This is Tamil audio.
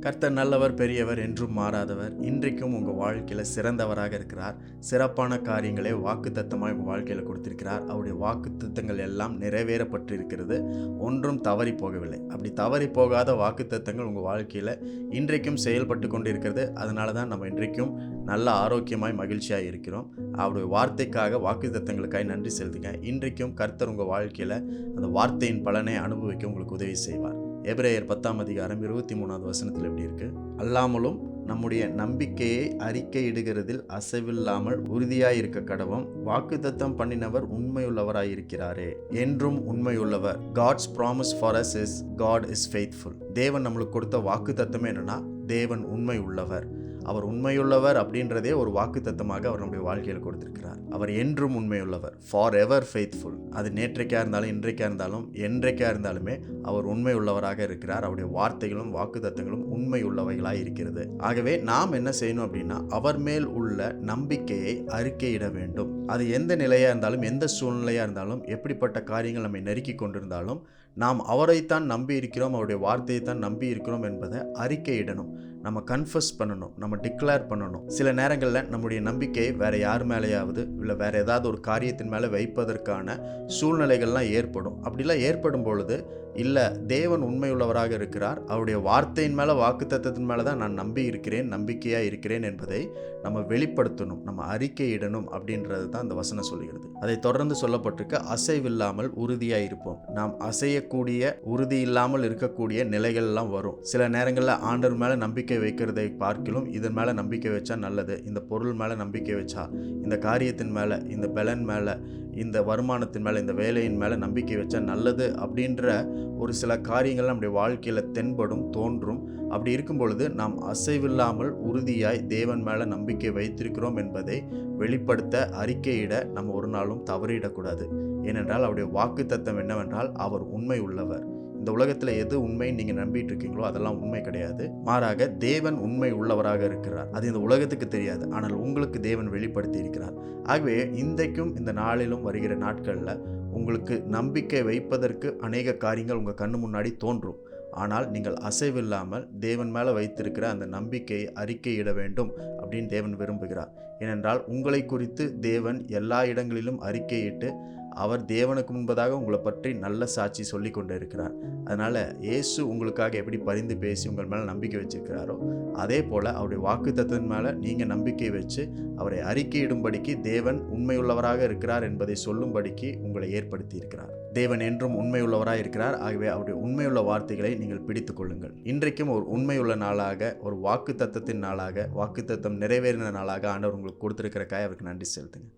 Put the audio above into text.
கர்த்தர் நல்லவர், பெரியவர், என்றும் மாறாதவர். இன்றைக்கும் உங்கள் வாழ்க்கையில் சிறந்தவராக இருக்கிறார். சிறப்பான காரியங்களை வாக்குத்தத்தமாக உங்கள் வாழ்க்கையில் கொடுத்திருக்கிறார். அவருடைய வாக்குத்தத்தங்கள் எல்லாம் நிறைவேறப்பட்டிருக்கிறது. ஒன்றும் தவறி போகவில்லை. அப்படி தவறி போகாத வாக்குத்தத்தங்கள் உங்கள் வாழ்க்கையில் இன்றைக்கும் செயல்பட்டு கொண்டு இருக்கிறது. அதனால தான் நம்ம இன்றைக்கும் நல்ல ஆரோக்கியமாய் மகிழ்ச்சியாக இருக்கிறோம். அவருடைய வார்த்தைக்காக வாக்குத்தத்தங்களுக்காக நன்றி செலுத்துங்க. இன்றைக்கும் கர்த்தர் உங்கள் வாழ்க்கையில் அந்த வார்த்தையின் பலனை அனுபவிக்க உங்களுக்கு உதவி செய்வார். எபிரேயர் 10:23 வசனத்தில் எப்படி இருக்கு? அல்லாமலும் நம்முடைய நம்பிக்கையை அறிக்கையிடுகிறதில் அசைவில்லாமல் உறுதியாயிருக்க கடவும் வாக்குத்தத்தம் பண்ணினவர் உண்மையுள்ளவராயிருக்கிறாரே, என்றும் உண்மையுள்ளவர். God's promise for us is God is faithful. தேவன் நம்மளுக்கு கொடுத்த வாக்குத்தத்தமே என்னன்னா, தேவன் உண்மை உள்ளவர். அவர் உண்மையுள்ளவர் அப்படின்றதே ஒரு வாக்குத்தத்தமாக அவர் நம்முடைய வாழ்க்கையில் கொடுத்திருக்கிறார். அவர் என்றும் உண்மையுள்ளவர், ஃபார் எவர் ஃபெய்த்ஃபுல். அது நேற்றைக்கா இருந்தாலும், இன்றைக்கா இருந்தாலும், என்றைக்கா இருந்தாலுமே அவர் உண்மை உள்ளவராக இருக்கிறார். அவருடைய வார்த்தைகளும் வாக்குத்தத்தங்களும் உண்மை உள்ளவைகளாக இருக்கிறது. ஆகவே நாம் என்ன செய்யணும் அப்படின்னா, அவர் மேல் உள்ள நம்பிக்கையை அறிக்கையிட வேண்டும். அது எந்த நிலையாக இருந்தாலும், எந்த சூழ்நிலையாக இருந்தாலும், எப்படிப்பட்ட காரியங்கள் நம்மை நெருக்கி கொண்டிருந்தாலும், நாம் அவரைத்தான் நம்பி இருக்கிறோம், அவருடைய வார்த்தையை தான் நம்பி இருக்கிறோம் என்பதை அறிக்கையிடணும். நம்ம கன்ஃபஸ் பண்ணணும், நம்ம டிக்ளேர் பண்ணணும். சில நேரங்களில் நம்முடைய நம்பிக்கையை வேறு யார் மேலேயாவது இல்லை வேறு ஏதாவது ஒரு காரியத்தின் மேலே வைப்பதற்கான சூழ்நிலைகள்லாம் ஏற்படும். அப்படிலாம் ஏற்படும் பொழுது, இல்லை தேவன் உண்மையுள்ளவராக இருக்கிறார், அவருடைய வார்த்தையின் மேலே வாக்குத்தத்தத்தின் மேலே தான் நான் நம்பி இருக்கிறேன், நம்பிக்கையாக இருக்கிறேன் என்பதை நம்ம வெளிப்படுத்தணும், நம்ம அறிக்கையிடணும் அப்படின்றது தான் அந்த வசனம் சொல்கிறது. அதை தொடர்ந்து சொல்லப்பட்டிருக்க, அசைவில்லாமல் உறுதியாக இருப்போம். நாம் அசையக்கூடிய, உறுதி இல்லாமல் இருக்கக்கூடிய நிலைகள்லாம் வரும். சில நேரங்களில் ஆண்டவர் மேலே நம்பிக்கை வைக்கிறதை பார்க்கிலும் இதன் மேலே நம்பிக்கை வச்சா நல்லது, இந்த பொருள் மேலே நம்பிக்கை வச்சா, இந்த காரியத்தின் மேலே, இந்த பலன் மேலே, இந்த வருமானத்தின் மேலே, இந்த வேலையின் மேலே நம்பிக்கை வச்சா நல்லது அப்படின்ற ஒரு சில காரியங்கள் நம்முடைய வாழ்க்கையில் தென்படும், தோன்றும். அப்படி இருக்கும் பொழுது நாம் அசைவில்லாமல் உறுதியாய் தேவன் மேலே நம்பிக்கை வைத்திருக்கிறோம் என்பதை வெளிப்படுத்த, அறிக்கையிட நம்ம ஒரு நாளும் தவறிடக்கூடாது. ஏனென்றால் அவருடைய வாக்குத்தத்தம் என்னவென்றால், அவர் உண்மை உள்ளவர். இந்த உலகத்தில் எது உண்மைன்னு நீங்கள் நம்பிட்டு இருக்கீங்களோ அதெல்லாம் உண்மை கிடையாது. மாறாக தேவன் உண்மை உள்ளவராக இருக்கிறார். அது இந்த உலகத்துக்கு தெரியாது, ஆனால் உங்களுக்கு தேவன் வெளிப்படுத்தி இருக்கிறார். ஆகவே இன்றைக்கும் இந்த நாளிலும் வருகிற நாட்களில் உங்களுக்கு நம்பிக்கை வைப்பதற்கு அநேக காரியங்கள் உங்கள் கண்ணு முன்னாடி தோன்றும். ஆனால் நீங்கள் அசைவில்லாமல் தேவன் மேலே வைத்திருக்கிற அந்த நம்பிக்கையை அறிக்கையிட வேண்டும் அப்படின்னு தேவன் விரும்புகிறார். ஏனென்றால் உங்களை குறித்து தேவன் எல்லா இடங்களிலும் அறிக்கையிட்டு அவர் தேவனுக்கு முன்பதாக உங்களை பற்றி நல்ல சாட்சி சொல்லி கொண்டு இருக்கிறார். அதனால் இயேசு உங்களுக்காக எப்படி பரிந்து பேசி உங்கள் மேலே நம்பிக்கை வச்சிருக்கிறாரோ, அதே போல் அவருடைய வாக்குத்தத்தத்தின் மேலே நீங்கள் நம்பிக்கை வச்சு அவரை அறிக்கையிடும்படிக்கு தேவன் உண்மையுள்ளவராக இருக்கிறார் என்பதை சொல்லும்படிக்கு உங்களை ஏற்படுத்தி இருக்கிறார். தேவன் என்றும் உண்மையுள்ளவராக இருக்கிறார். ஆகவே அவருடைய உண்மையுள்ள வார்த்தைகளை நீங்கள் பிடித்து கொள்ளுங்கள். இன்றைக்கும் ஒரு உண்மையுள்ள நாளாக, ஒரு வாக்குத்தத்தத்தின் நாளாக, வாக்குத்தத்தம் நிறைவேறின நாளாக ஆண்டவர் உங்களுக்கு கொடுத்திருக்கிறக்காக அவருக்கு நன்றி செலுத்துங்க.